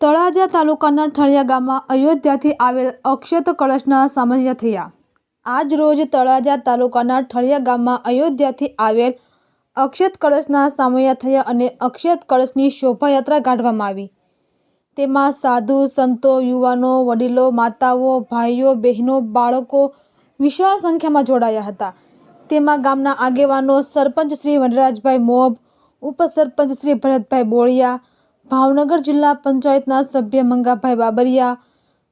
તળાજા તાલુકાના ઠળિયા ગામમાં અયોધ્યાથી આવેલ અક્ષત કળશના સામૈયા થયા। આજ રોજ તળાજા તાલુકાના ઠળિયા ગામમાં અયોધ્યાથી આવેલ અક્ષત કળશના સામૈયા થયા અને અક્ષત કળશની શોભાયાત્રા કાઢવામાં આવી। તેમાં સાધુ સંતો, યુવાનો, વડીલો, માતાઓ, ભાઈઓ, બહેનો, બાળકો વિશાળ સંખ્યામાં જોડાયા હતા। તેમાં ગામના આગેવાનો સરપંચ શ્રી વનરાજભાઈ મોબ, ઉપસરપંચ શ્રી ભરતભાઈ બોળિયા, ભાવનગર જિલ્લા પંચાયતના સભ્ય મંગાભાઈ બાબરિયા,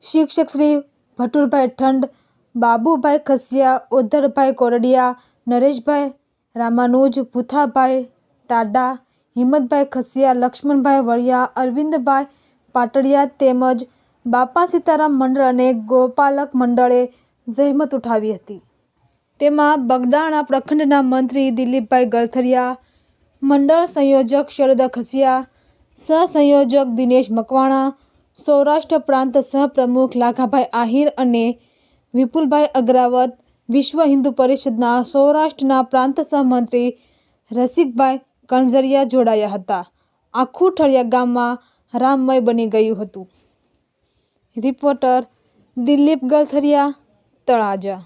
શિક્ષક શ્રી ભટુરભાઈ ઠંડ, બાબુભાઈ ખસિયા, ઓધરભાઈ કોરડિયા, નરેશભાઈ રામાનુજ, ભૂથાભાઈ ટાડા, હિંમતભાઈ ખસિયા, લક્ષ્મણભાઈ વળિયા, અરવિંદભાઈ પાટડિયા તેમજ બાપા સીતારામ મંડળ અને ગોપાલક મંડળે જહેમત ઉઠાવી હતી। તેમાં બગદાણા પ્રખંડના મંત્રી દિલીપભાઈ ગલથરિયા, મંડળ સંયોજક શરદ ખસિયા, સહસંયોજક દિનેશ મકવાણા, સૌરાષ્ટ્ર પ્રાંત સહપ્રમુખ લાખાભાઈ આહિર અને વિપુલભાઈ અગ્રાવત, વિશ્વ હિન્દુ પરિષદના સૌરાષ્ટ્રના પ્રાંત સહમંત્રી રસિકભાઈ કણઝરિયા જોડાયા હતા। આખું ઠળિયા ગામમાં રામમય બની ગયું હતું। રિપોર્ટર દિલીપ ગલથરિયા, તળાજા।